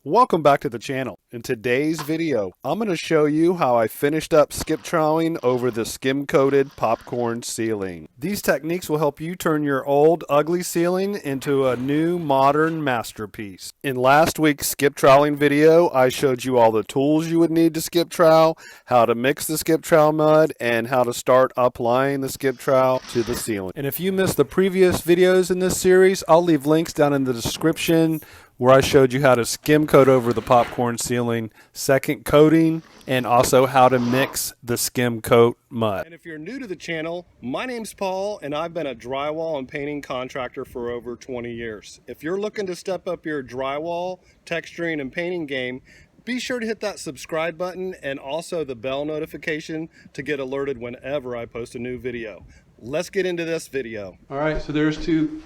Welcome back to the channel. In today's video, I'm going to show you how I finished up skip troweling over the skim coated popcorn ceiling. These techniques will help you turn your old ugly ceiling into a new modern masterpiece. In last week's skip troweling video, I showed you all the tools you would need to skip trowel, how to mix the skip trowel mud, and how to start applying the skip trowel to the ceiling. And if you missed the previous videos in this series, I'll leave links down in the description where I showed you how to skim coat over the popcorn ceiling, second coating, and also how to mix the skim coat mud. And if you're new to the channel, my name's Paul, and I've been a drywall and painting contractor for over 20 years. If you're looking to step up your drywall, texturing, and painting game, be sure to hit that subscribe button and also the bell notification to get alerted whenever I post a new video. Let's get into this video. All right, so there's two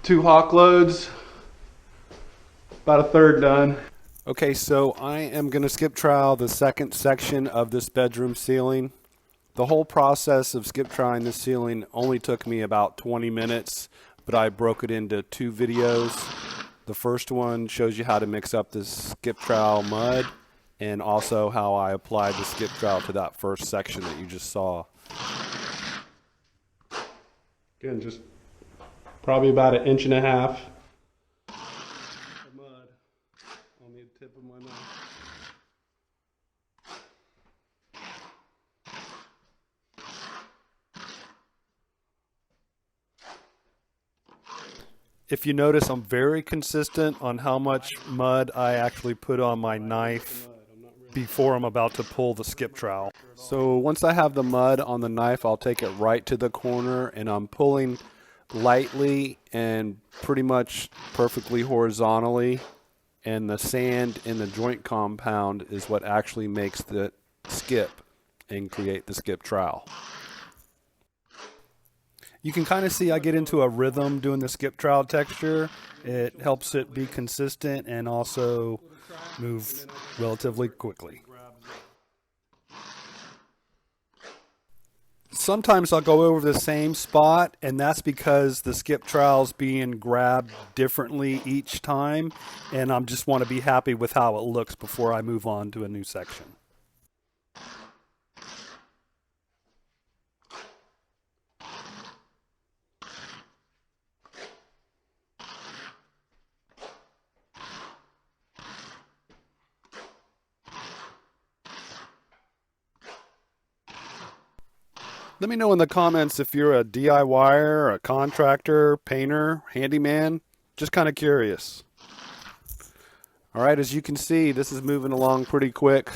hawk loads. About a third done. Okay, so I am going to skip trowel the second section of this bedroom ceiling. The whole process of skip troweling this ceiling only took me about 20 minutes, but I broke it into two videos. The first one shows you how to mix up this skip trowel mud and also how I applied the skip trowel to that first section that you just saw. Again, just probably about 1.5 inches. Tip of my knife. If you notice, I'm very consistent on how much mud I actually put on my knife before I'm about to pull the skip trowel. So once I have the mud on the knife, I'll take it right to the corner, and I'm pulling lightly and pretty much perfectly horizontally. And the sand in the joint compound is what actually makes the skip and create the skip trowel. You can kind of see I get into a rhythm doing the skip trowel texture. It helps it be consistent and also move relatively quickly. Sometimes I'll go over the same spot, and that's because the skip trowel's being grabbed differently each time, and I just want to be happy with how it looks before I move on to a new section. Let me know in the comments if you're a DIYer, a contractor, painter, handyman. Just kind of curious. All right, as you can see, this is moving along pretty quick.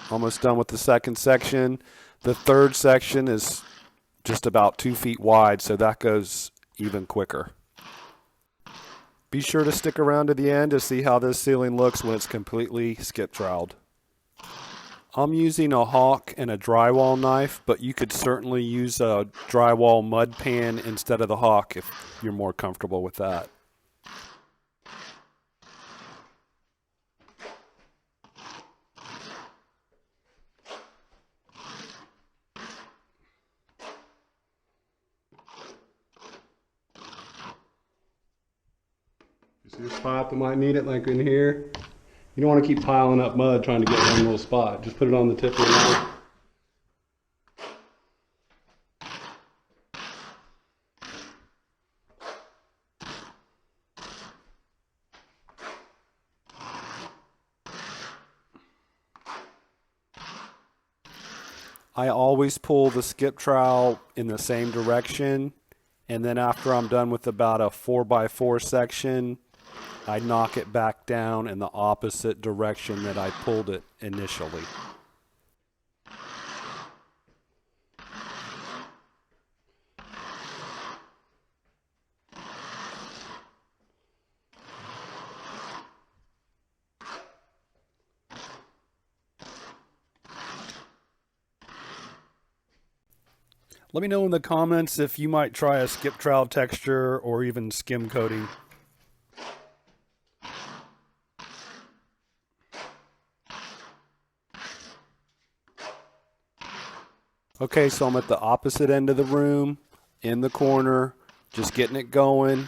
Almost done with the second section. The third section is just about 2 feet wide, so that goes even quicker. Be sure to stick around to the end to see how this ceiling looks when it's completely skip troweled. I'm using a hawk and a drywall knife, but you could certainly use a drywall mud pan instead of the hawk if you're more comfortable with that. You see a spot that might need it, like in here? You don't want to keep piling up mud trying to get one little spot. Just put it on the tip of your knife. I always pull the skip trowel in the same direction, and then after I'm done with about a 4x4 section, I knock it back down in the opposite direction that I pulled it initially. Let me know in the comments if you might try a skip trowel texture or even skim coating. Okay, so I'm at the opposite end of the room, in the corner, just getting it going.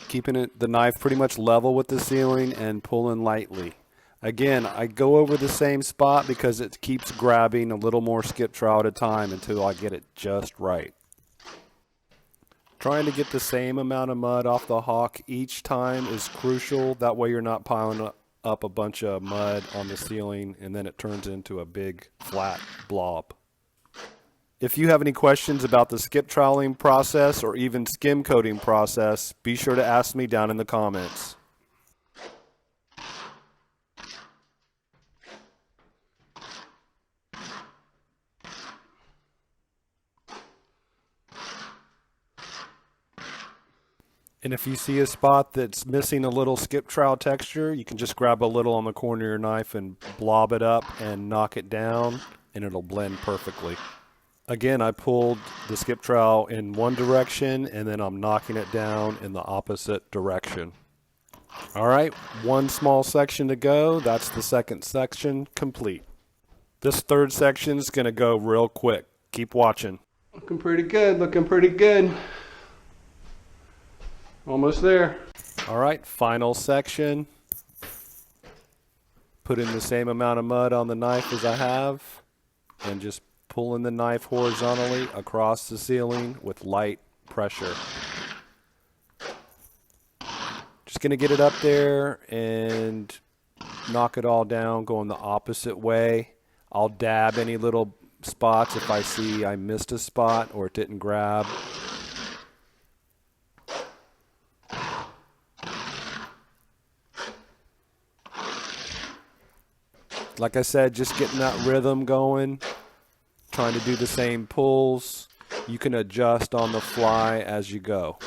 keeping the knife pretty much level with the ceiling and pulling lightly. Again, I go over the same spot because it keeps grabbing a little more skip trowel at a time until I get it just right. Trying to get the same amount of mud off the hawk each time is crucial. That way you're not piling up a bunch of mud on the ceiling and then it turns into a big flat blob. If you have any questions about the skip troweling process or even skim coating process, be sure to ask me down in the comments. And if you see a spot that's missing a little skip trowel texture, you can just grab a little on the corner of your knife and blob it up and knock it down, and it'll blend perfectly. Again, I pulled the skip trowel in one direction, and then I'm knocking it down in the opposite direction. All right, one small section to go. That's the second section complete. This third section is going to go real quick. Keep watching. Looking pretty good, looking pretty good. Almost there. All right, final section. Put in the same amount of mud on the knife as I have, and just pulling the knife horizontally across the ceiling with light pressure. Just going to get it up there and knock it all down, going the opposite way. I'll dab any little spots if I see I missed a spot or it didn't grab. Like I said, just getting that rhythm going, trying to do the same pulls. You can adjust on the fly as you go.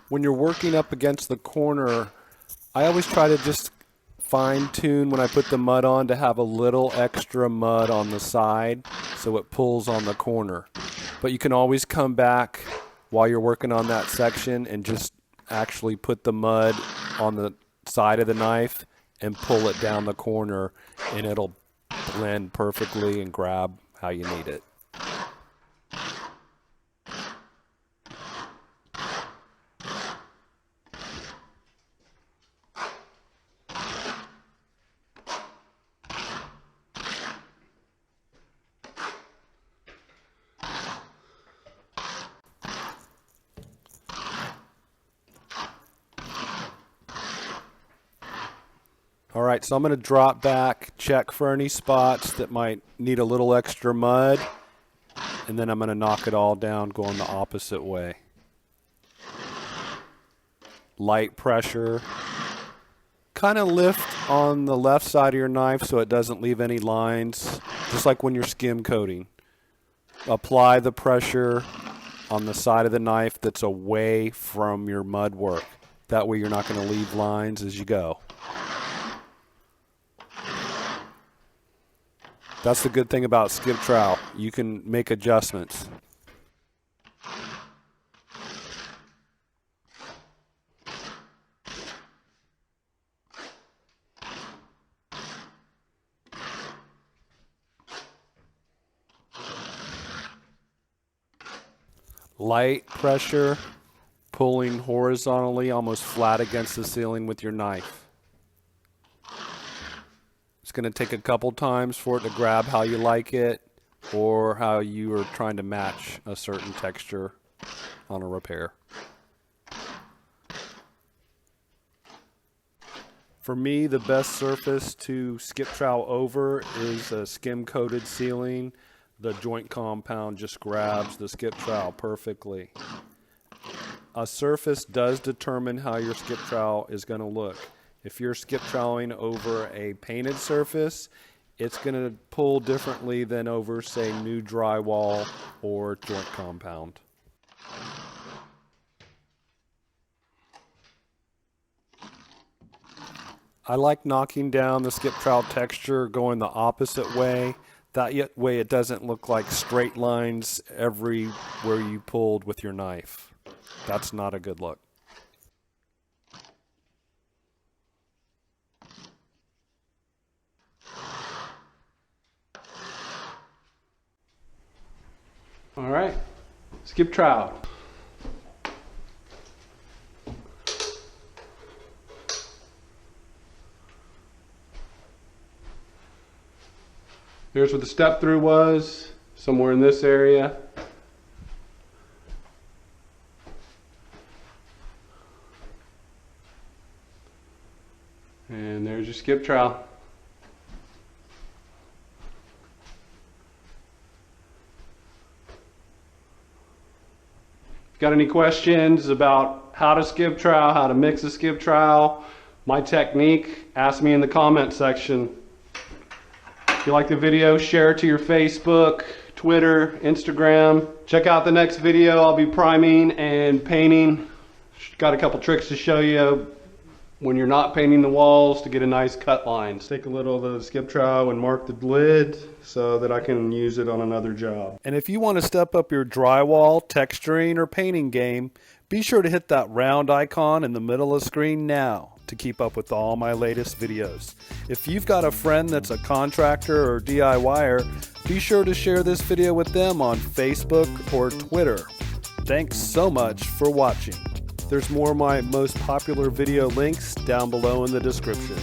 When you're working up against the corner, I always try to just fine tune when I put the mud on to have a little extra mud on the side so it pulls on the corner. But you can always come back while you're working on that section and just actually put the mud on the side of the knife and pull it down the corner, and it'll blend perfectly and grab how you need it. All right, so I'm going to drop back, check for any spots that might need a little extra mud, and then I'm going to knock it all down going the opposite way. Light pressure. Kind of lift on the left side of your knife so it doesn't leave any lines, just like when you're skim coating. Apply the pressure on the side of the knife that's away from your mud work. That way you're not going to leave lines as you go. That's the good thing about skip trowel. You can make adjustments. Light pressure, pulling horizontally, almost flat against the ceiling with your knife. It's going to take a couple times for it to grab how you like it or how you are trying to match a certain texture on a repair. For me, the best surface to skip trowel over is a skim coated ceiling. The joint compound just grabs the skip trowel perfectly. A surface does determine how your skip trowel is going to look. If you're skip troweling over a painted surface, it's going to pull differently than over, say, new drywall or joint compound. I like knocking down the skip trowel texture going the opposite way. That way it doesn't look like straight lines everywhere you pulled with your knife. That's not a good look. All right, skip trowel. Here's where the step through was, somewhere in this area. And there's your skip trowel. If you've got any questions about how to skip trowel, how to mix a skip trowel, my technique, ask me in the comment section. If you like the video, share it to your Facebook, Twitter, Instagram. Check out the next video. I'll be priming and painting. Got a couple tricks to show you when you're not painting the walls to get a nice cut line. Take a little of the skip trowel and mark the lid so that I can use it on another job. And if you want to step up your drywall, texturing, or painting game, be sure to hit that round icon in the middle of the screen now to keep up with all my latest videos. If you've got a friend that's a contractor or DIYer, be sure to share this video with them on Facebook or Twitter. Thanks so much for watching. There's more of my most popular video links down below in the description.